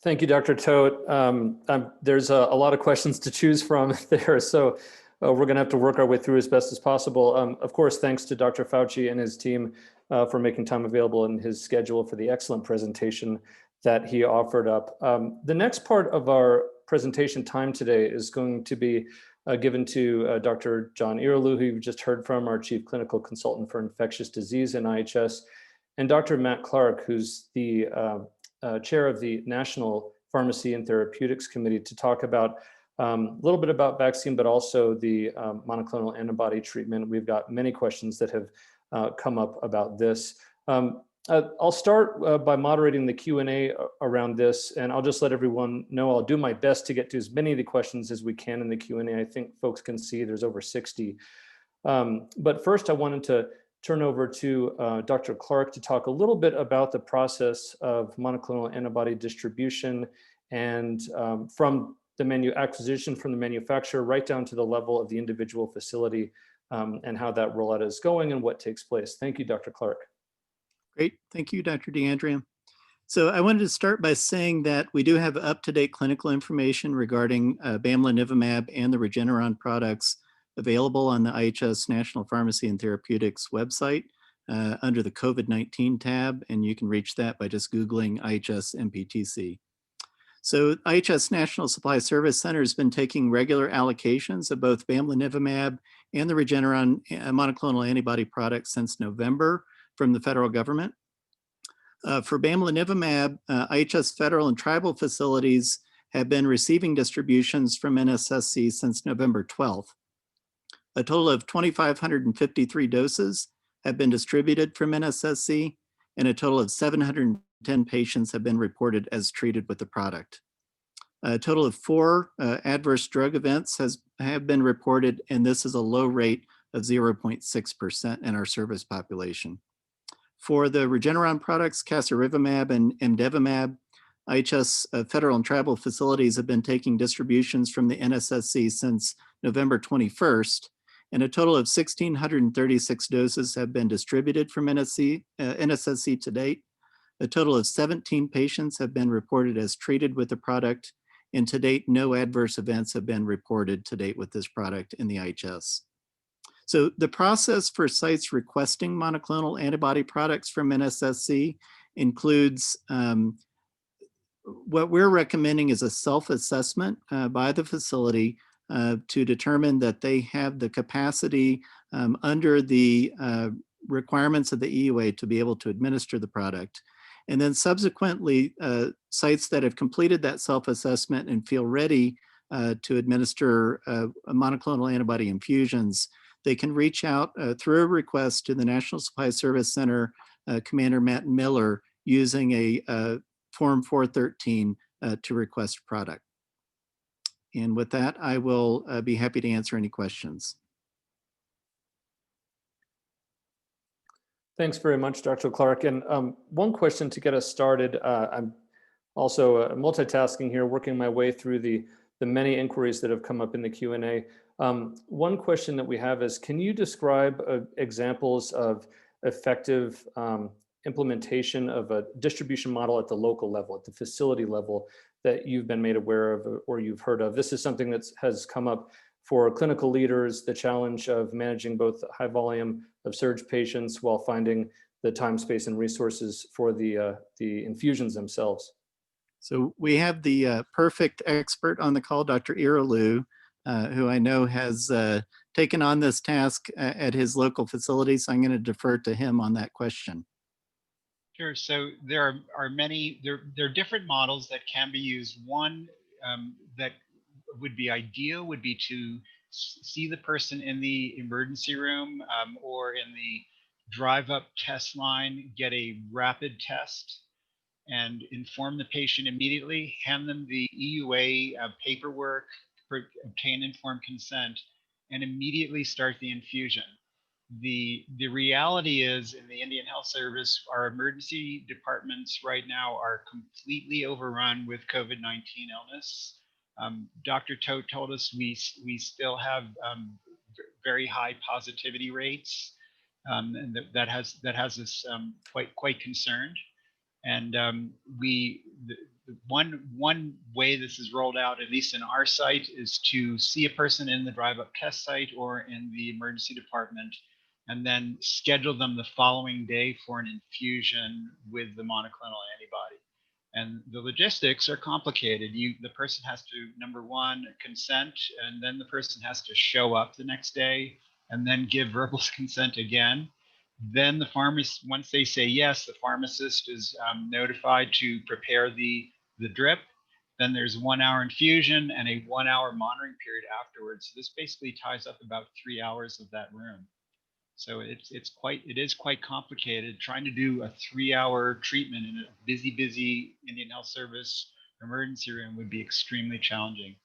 Speaker 4: Thank you, Dr. Todt. There's a lot of questions to choose from there, so we're going to have to work our way through as best as possible. Of course, thanks to Dr. Fauci and his team for making time available in his schedule for the excellent presentation that he offered up. The next part of our presentation time today is going to be given to Dr. John Irelu, who you've just heard from, our Chief Clinical Consultant for Infectious Disease in IHS, and Dr. Matt Clark, who's the chair of the National Pharmacy and Therapeutics Committee, to talk about a little bit about vaccine, but also the monoclonal antibody treatment. We've got many questions that have come up about this. I'll start by moderating the Q&A around this, and I'll just let everyone know I'll do my best to get to as many of the questions as we can in the Q&A. I think folks can see there's over 60. But first, I wanted to turn over to Dr. Clark to talk a little bit about the process of monoclonal antibody distribution and from the acquisition from the manufacturer right down to the level of the individual facility and how that rollout is going and what takes place. Thank you, Dr. Clark.
Speaker 5: Great. Thank you, Dr. DeAndrea. So I wanted to start by saying that we do have up-to-date clinical information regarding bamlanivimab and the Regeneron products available on the IHS National Pharmacy and Therapeutics website under the COVID-19 tab, and you can reach that by just Googling IHS MPTC. So IHS National Supply Service Center has been taking regular allocations of both bamlanivimab and the Regeneron monoclonal antibody products since November from the federal government. For bamlanivimab, IHS federal and tribal facilities have been receiving distributions from NSSC since November 12th. A total of 2,553 doses have been distributed from NSSC, and a total of 710 patients have been reported as treated with the product. A total of 4 adverse drug events have been reported, and this is a low rate of 0.6% in our service population. For the Regeneron products, casirivimab and imdevimab, IHS federal and tribal facilities have been taking distributions from the NSSC since November 21st, and a total of 1,636 doses have been distributed from NSSC to date. A total of 17 patients have been reported as treated with the product, and to date, no adverse events have been reported to date with this product in the IHS. So the process for sites requesting monoclonal antibody products from NSSC includes what we're recommending is a self-assessment by the facility to determine that they have the capacity under the requirements of the EUA to be able to administer the product. And then subsequently, sites that have completed that self-assessment and feel ready to administer monoclonal antibody infusions, they can reach out through a request to the National Supply Service Center Commander Matt Miller using a Form 413 to request product. And with that, I will be happy to answer any questions.
Speaker 4: Thanks very much, Dr. Clark. And one question to get us started. I'm also multitasking here, working my way through the many inquiries that have come up in the Q&A. One question that we have is, can you describe examples of effective implementation of a distribution model at the local level, at the facility level that you've been made aware of or you've heard of? This is something that has come up for clinical leaders, the challenge of managing both high volume of surge patients while finding the time, space, and resources for the infusions themselves.
Speaker 5: So we have the perfect expert on the call, Dr. Iralu, who I know has taken on this task at his local facility. So I'm going to defer to him on that question.
Speaker 1: Sure. So there are many, there are different models that can be used. One that would be ideal would be to see the person in the emergency room or in the drive-up test line, get a rapid test and inform the patient immediately, hand them the EUA paperwork, obtain informed consent, and immediately start the infusion. The reality is in the Indian Health Service, our emergency departments right now are completely overrun with COVID-19 illness. Dr. Todt told us we still have very high positivity rates, and that has us quite concerned. And one way this is rolled out, at least in our site, is to see a person in the drive-up test site or in the emergency department, and then schedule them the following day for an infusion with the monoclonal antibody. And the logistics are complicated. The person has to, number one, consent, and then the person has to show up the next day and then give verbal consent again. Then the pharmacist, once they say yes, the pharmacist is notified to prepare the drip. Then there's 1 hour infusion and a 1 hour monitoring period afterwards. So this basically ties up about 3 hours of that room. So it is quite complicated. Trying to do a 3 hour treatment in a busy Indian Health Service emergency room would be extremely challenging.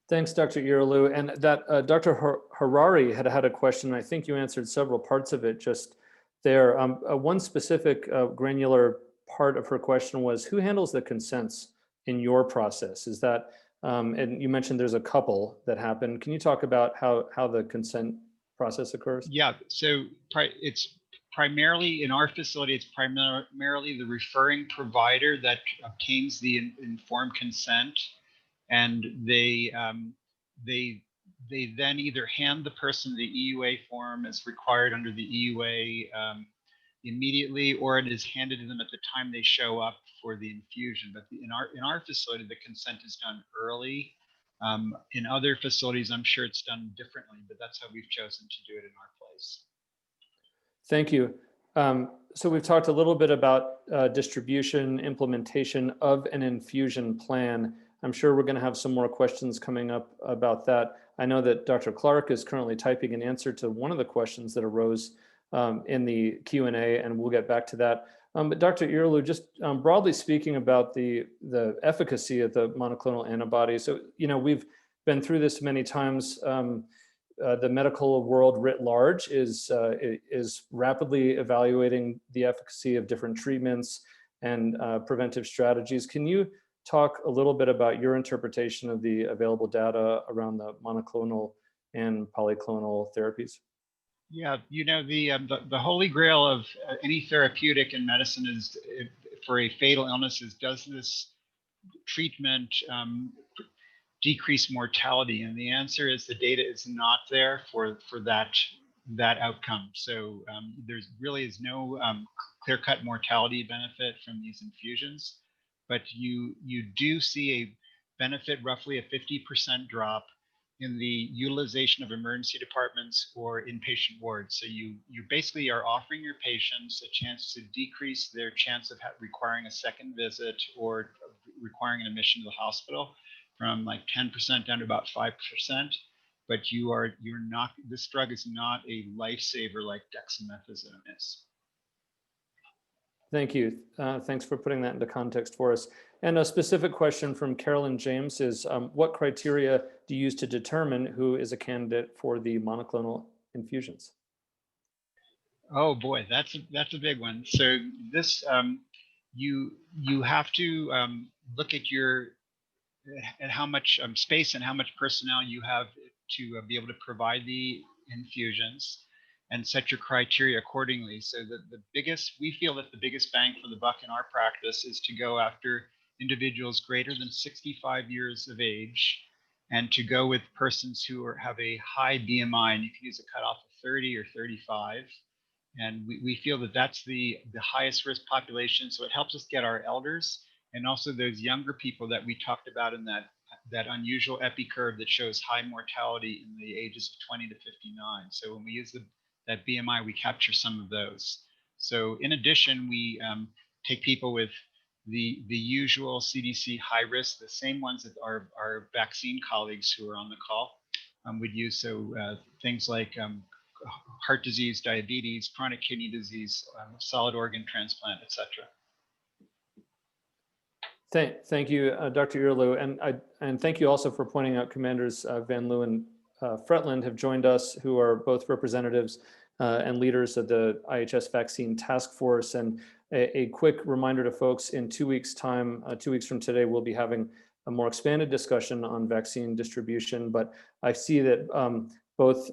Speaker 4: Thanks, Dr. Iralu. And that Dr. Harari had a question. I think you answered several parts of it just there. One specific granular part of her question was, who handles the consents in your process? Is that, and you mentioned there's a couple that happen. Can you talk about how the consent process occurs?
Speaker 1: Yeah, so it's primarily in our facility, it's primarily the referring provider that obtains the informed consent. And they then either hand the person the EUA form as required under the EUA immediately, or it is handed to them at the time they show up for the infusion. But in our facility, the consent is done early. In other facilities, I'm sure it's done differently, but that's how we've chosen to do it in our place.
Speaker 4: Thank you. So we've talked a little bit about distribution, implementation of an infusion plan. I'm sure we're going to have some more questions coming up about that. I know that Dr. Clark is currently typing an answer to one of the questions that arose in the Q&A, and we'll get back to that. But Dr. Iralu, just broadly speaking about the efficacy of the monoclonal antibody. So, we've been through this many times. The medical world writ large is rapidly evaluating the efficacy of different treatments and preventive strategies. Can you talk a little bit about your interpretation of the available data around the monoclonal and polyclonal therapies?
Speaker 1: Yeah, the holy grail of any therapeutic in medicine is, for a fatal illness, is, does this treatment decrease mortality? And the answer is the data is not there for that outcome. So there's really is no clear-cut mortality benefit from these infusions, but you do see a benefit, roughly a 50% drop in the utilization of emergency departments or inpatient wards. So you basically are offering your patients a chance to decrease their chance of requiring a second visit or requiring an admission to the hospital from like 10% down to about 5%. But you're not, this drug is not a lifesaver like dexamethasone is.
Speaker 4: Thank you. Thanks for putting that into context for us. And a specific question from Carolyn James is, what criteria do you use to determine who is a candidate for the monoclonal infusions?
Speaker 1: Oh boy, that's a big one. So this, you have to look at how much space and how much personnel you have to be able to provide the infusions. and set your criteria accordingly. So we feel that the biggest bang for the buck in our practice is to go after individuals greater than 65 years of age, and to go with persons who have a high BMI, and you can use a cutoff of 30 or 35. And we feel that that's the highest risk population. So it helps us get our elders and also those younger people that we talked about in that unusual epi curve that shows high mortality in the ages of 20 to 59. So when we use that BMI, we capture some of those. So in addition, we take people with the usual CDC high risk, the same ones that our vaccine colleagues who are on the call would use. So things like heart disease, diabetes, chronic kidney disease, solid organ transplant, etc.
Speaker 4: Thank you, Dr. Earloo, and thank you also for pointing out Commanders Van Loo and Fretland have joined us, who are both representatives and leaders of the IHS Vaccine Task Force. And a quick reminder to folks: in 2 weeks' time, 2 weeks from today, we'll be having a more expanded discussion on vaccine distribution. But I see that both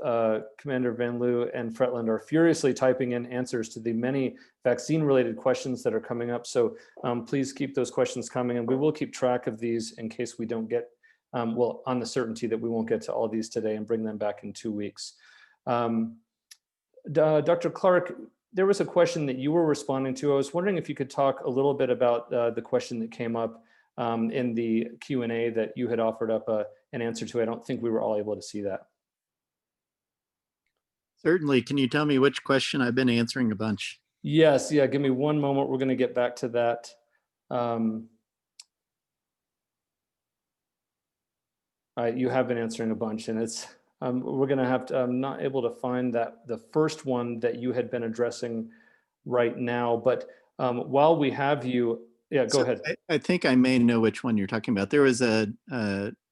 Speaker 4: Commander Van Loo and Fretland are furiously typing in answers to the many vaccine-related questions that are coming up. So please keep those questions coming, and we will keep track of these in case we don't get, well, on the certainty that we won't get to all of these today, and bring them back in 2 weeks. Dr. Clark, there was a question that you were responding to. I was wondering if you could talk a little bit about the question that came up in the Q&A that you had offered up an answer to. I don't think we were all able to see that.
Speaker 5: Certainly. Can you tell me which question? I've been answering a bunch.
Speaker 4: Yes, yeah, give me one moment. We're going to get back to that. You have been answering a bunch, and it's we're going to have to, I'm not able to find the first one that you had been addressing right now, but while we have you, yeah, go ahead.
Speaker 5: I think I may know which one you're talking about. There was a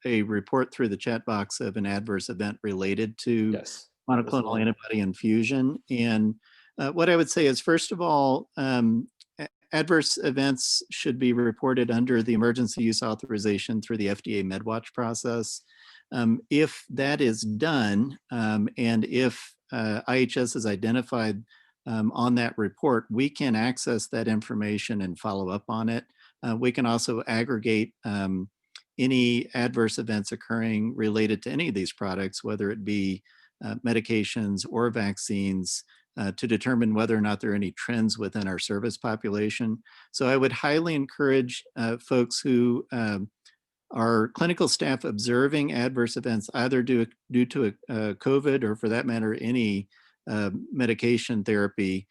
Speaker 5: report through the chat box of an adverse event related to
Speaker 4: Yes.
Speaker 5: monoclonal antibody infusion. And what I would say is, first of all, adverse events should be reported under the emergency use authorization through the FDA MedWatch process. If that is done, and if IHS is identified on that report, we can access that information and follow up on it. We can also aggregate any adverse events occurring related to any of these products, whether it be medications or vaccines, to determine whether or not there are any trends within our service population. So I would highly encourage folks who are clinical staff observing adverse events, either due to a COVID, or for that matter, any medication therapy,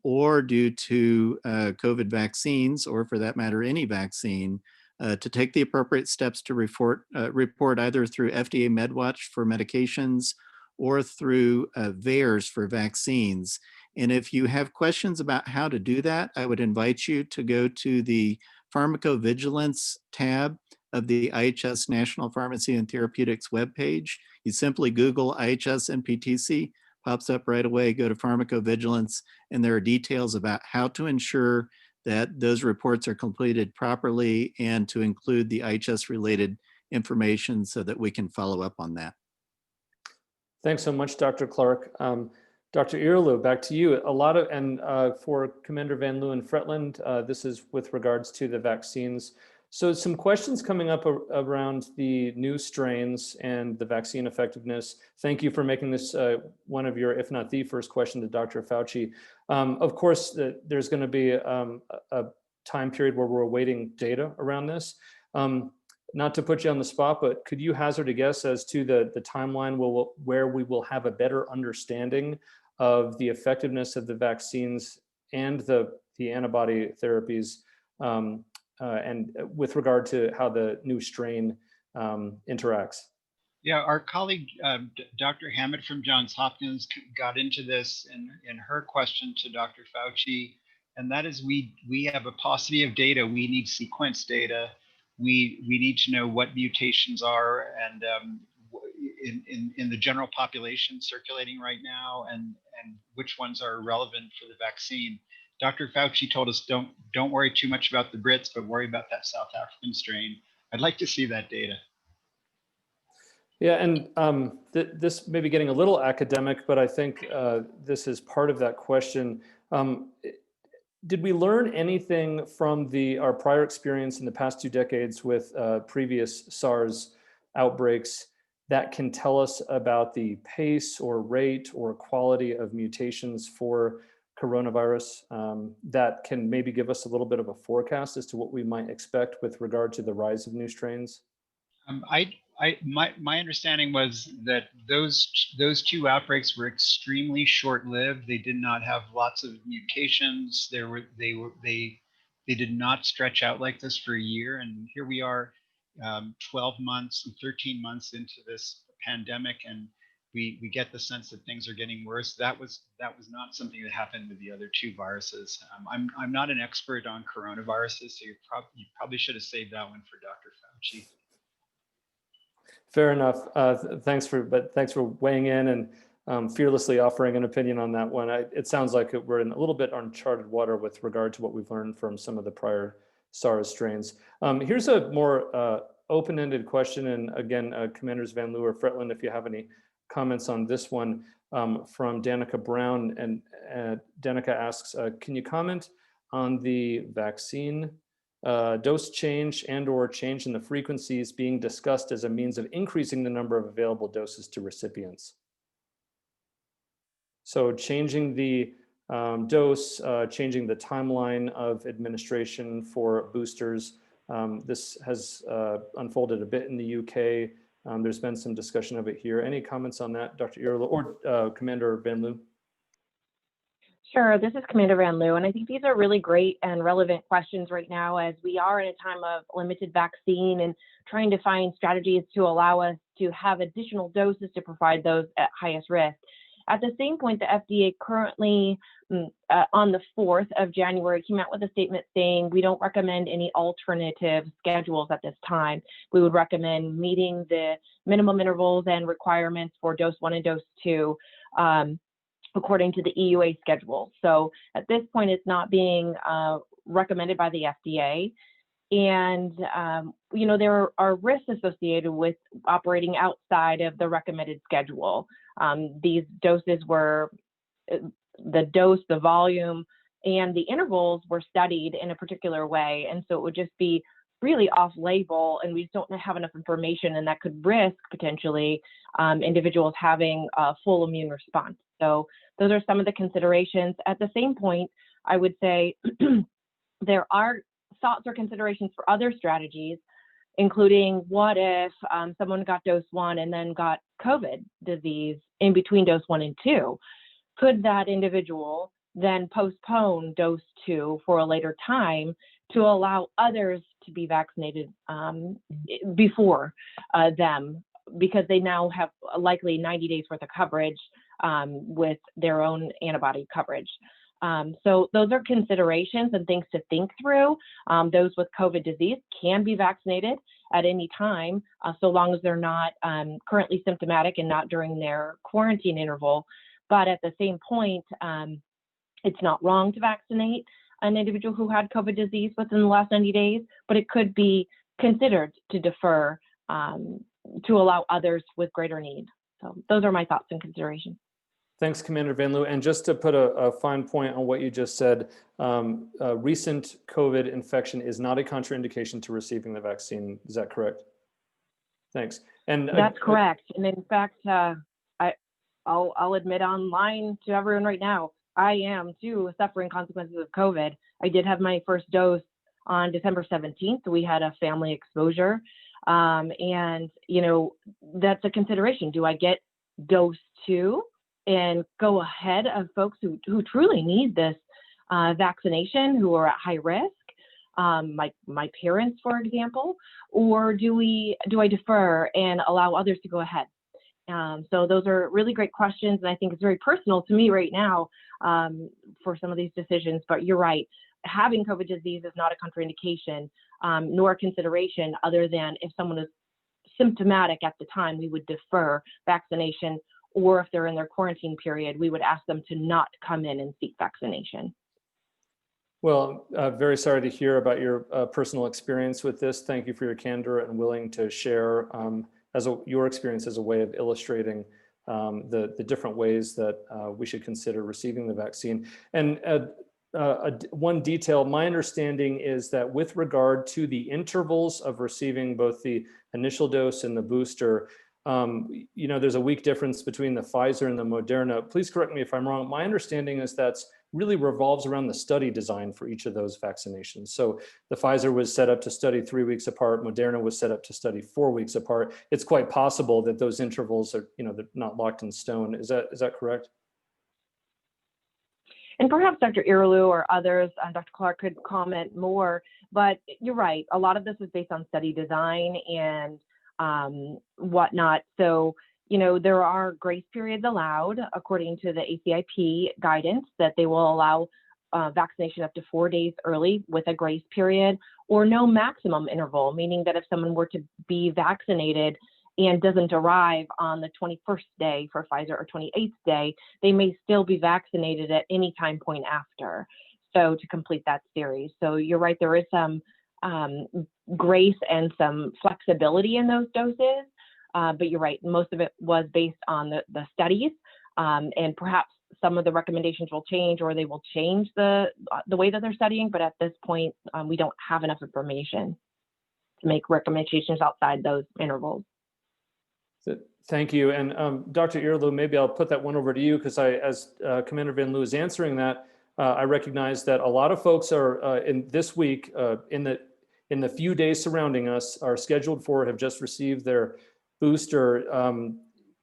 Speaker 5: or due to COVID vaccines, or for that matter, any vaccine, to take the appropriate steps to report either through FDA MedWatch for medications or through VAERS for vaccines. And if you have questions about how to do that, I would invite you to go to the pharmacovigilance tab of the IHS National Pharmacy and Therapeutics webpage. You simply Google IHS NPTC, pops up right away, go to pharmacovigilance, and there are details about how to ensure that those reports are completed properly and to include the IHS related information so that we can follow up on that.
Speaker 4: Thanks so much, Dr. Clark. Dr. Earloo, back to you. A lot of, and for Commander Van Loo and Fretland, this is with regards to the vaccines. So some questions coming up around the new strains and the vaccine effectiveness. Thank you for making this one of your, if not the first question to Dr. Fauci. Of course, there's going to be a time period where we're awaiting data around this. Not to put you on the spot, but could you hazard a guess as to the timeline where we will have a better understanding of the effectiveness of the vaccines and the antibody therapies, and with regard to how the new strain interacts?
Speaker 1: Yeah, our colleague, Dr. Hammond from Johns Hopkins got into this in her question to Dr. Fauci, and that is we have a paucity of data. We need sequence data. We need to know what mutations are and in the general population circulating right now, and which ones are relevant for the vaccine. Dr. Fauci told us don't worry too much about the Brits, but worry about that South African strain. I'd like to see that data.
Speaker 4: Yeah, and this may be getting a little academic, but I think this is part of that question. Did we learn anything from our prior experience in the past 2 decades with previous SARS outbreaks that can tell us about the pace or rate or quality of mutations for coronavirus that can maybe give us a little bit of a forecast as to what we might expect with regard to the rise of new strains?
Speaker 1: My understanding was that those 2 outbreaks were extremely short-lived. They did not have lots of mutations. They did not stretch out like this for a year. And here we are, 12 months and 13 months into this pandemic, and we get the sense that things are getting worse. That was not something that happened with the other 2 viruses. I'm not an expert on coronaviruses, so you probably should have saved that one for Dr. Fauci.
Speaker 4: Fair enough. Thanks for weighing in and fearlessly offering an opinion on that one. It sounds like we're in a little bit uncharted water with regard to what we've learned from some of the prior SARS strains. Here's a more open-ended question, and again, Commanders Van Loo or Fretland, if you have any comments on this one, from Danica Brown. And Danica asks, can you comment on the vaccine dose change and/or change in the frequencies being discussed as a means of increasing the number of available doses to recipients? So changing the dose, changing the timeline of administration for boosters. This has unfolded a bit in the UK. There's been some discussion of it here. Any comments on that, Dr. Irlo or Commander Van Loo?
Speaker 6: Sure, this is Commander Van Loo, and I think these are really great and relevant questions right now as we are in a time of limited vaccine and trying to find strategies to allow us to have additional doses to provide those at highest risk. At the same point, the FDA currently, on the 4th of January, came out with a statement saying we don't recommend any alternative schedules at this time. We would recommend meeting the minimum intervals and requirements for dose 1 and dose 2. According to the EUA schedule. So at this point, it's not being recommended by the FDA. And, there are risks associated with operating outside of the recommended schedule. These doses were, the dose, the volume, and the intervals were studied in a particular way. And so it would just be really off-label, and we just don't have enough information, and that could risk potentially individuals having a full immune response. So those are some of the considerations. At the same point, I would say there are thoughts or considerations for other strategies, including what if someone got dose 1 and then got COVID disease in between dose 1 and 2? Could that individual then postpone dose 2 for a later time to allow others to be vaccinated before them, because they now have likely 90 days worth of coverage with their own antibody coverage. So those are considerations and things to think through. Those with COVID disease can be vaccinated at any time, so long as they're not currently symptomatic and not during their quarantine interval. But at the same point, it's not wrong to vaccinate an individual who had COVID disease within the last 90 days, but it could be considered to defer to allow others with greater need. So those are my thoughts and considerations.
Speaker 4: Thanks, Commander Van Loo. And just to put a fine point on what you just said, recent COVID infection is not a contraindication to receiving the vaccine. Is that correct? Thanks. And
Speaker 6: that's correct. And in fact, I'll admit online to everyone right now, I am too suffering consequences of COVID. I did have my first dose on December 17th. We had a family exposure. And, that's a consideration. Do I get dose 2 and go ahead of folks who truly need this vaccination, who are at high risk, my parents, for example, or do I defer and allow others to go ahead? So those are really great questions, and I think it's very personal to me right now for some of these decisions. But you're right, having COVID disease is not a contraindication, nor a consideration, other than if someone is symptomatic at the time, we would defer vaccination, or if they're in their quarantine period, we would ask them to not come in and seek vaccination.
Speaker 4: Well, very sorry to hear about your personal experience with this. Thank you for your candor and willing to share your experience as a way of illustrating the different ways that we should consider receiving the vaccine. And one detail, my understanding is that with regard to the intervals of receiving both the initial dose and the booster, there's a week difference between the Pfizer and the Moderna. Please correct me if I'm wrong. My understanding is that's really revolves around the study design for each of those vaccinations. So the Pfizer was set up to study 3 weeks apart. Moderna was set up to study 4 weeks apart. It's quite possible that those intervals are, they're not locked in stone. Is that correct?
Speaker 6: And perhaps Dr. Irlu or others, Dr. Clark could comment more, but you're right. A lot of this is based on study design and whatnot. So, there are grace periods allowed according to the ACIP guidance that they will allow vaccination up to 4 days early with a grace period or no maximum interval, meaning that if someone were to be vaccinated and doesn't arrive on the 21st day for Pfizer or 28th day, they may still be vaccinated at any time point after. So to complete that series. So you're right, there is some grace and some flexibility in those doses, but you're right, most of it was based on the studies, and perhaps some of the recommendations will change or they will change the way that they're studying, but at this point, we don't have enough information to make recommendations outside those intervals.
Speaker 4: Thank you. And Dr. Irlu, maybe I'll put that one over to you because as Commander Van Loo is answering that, I recognize that a lot of folks are in this week, in the few days surrounding us, are scheduled for, have just received their booster.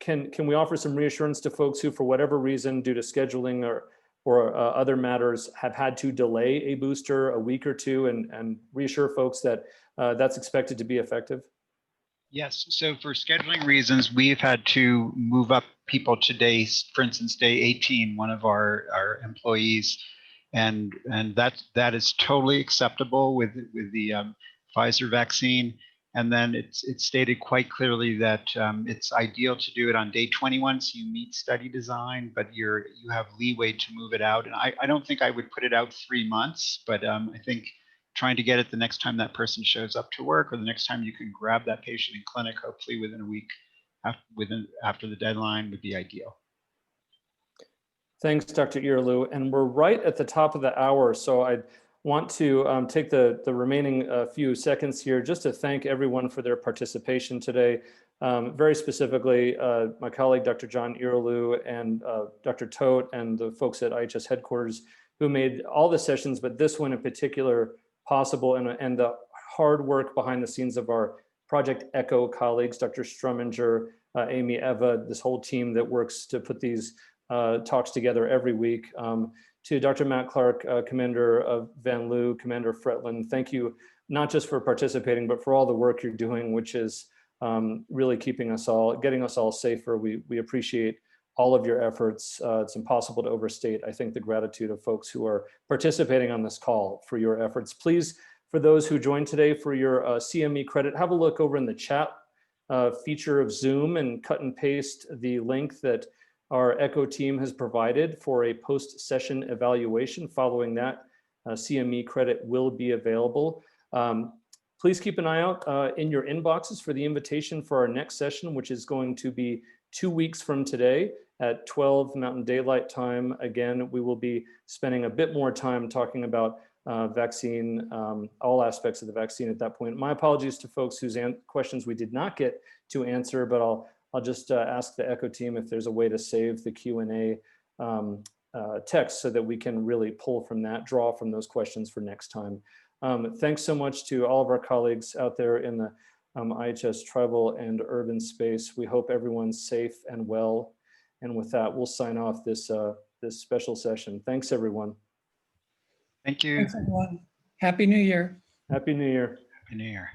Speaker 4: Can we offer some reassurance to folks who, for whatever reason, due to scheduling or other matters, have had to delay a booster a week or two, and reassure folks that that's expected to be effective?
Speaker 1: Yes, so for scheduling reasons, we've had to move up people to day, for instance, day 18, one of our employees, and that is totally acceptable with the Pfizer vaccine. And then it's stated quite clearly that it's ideal to do it on day 21, so you meet study design, but you have leeway to move it out. And I don't think I would put it out 3 months, but I think trying to get it the next time that person shows up to work or the next time you can grab that patient in clinic, hopefully within a week after the deadline, would be ideal.
Speaker 4: Thanks, Dr. Irlu. And we're right at the top of the hour, so I want to take the remaining few seconds here just to thank everyone for their participation today. Very specifically, my colleague, Dr. John Irlu, and Dr. Todt, and the folks at IHS headquarters who made all the sessions, but this one in particular, possible, and the hard work behind the scenes of our Project ECHO colleagues, Dr. Struminger, Amy, Eva, this whole team that works to put these talks together every week. To Dr. Matt Clark, Commander Van Loo, Commander Fretland, thank you not just for participating, but for all the work you're doing, which is really getting us all safer. We appreciate all of your efforts. It's impossible to overstate, I think, the gratitude of folks who are participating on this call for your efforts. Please, for those who joined today, for your CME credit, have a look over in the chat feature of Zoom and cut and paste the link that our ECHO team has provided for a post-session evaluation. Following that, CME credit will be available. Please keep an eye out in your inboxes for the invitation for our next session, which is going to be 2 weeks from today at 12 Mountain Daylight Time. Again, we will be spending a bit more time talking about vaccine, all aspects of the vaccine at that point. My apologies to folks whose questions we did not get to answer, but I'll just ask the ECHO team if there's a way to save the Q&A text so that we can really pull from that, draw from those questions for next time. Thanks so much to all of our colleagues out there in the IHS tribal and urban space. We hope everyone's safe and well. And with that, we'll sign off this special session. Thanks, everyone.
Speaker 1: Thank you.
Speaker 7: Thanks, everyone. Happy New Year.
Speaker 4: Happy New Year.
Speaker 1: Happy New Year.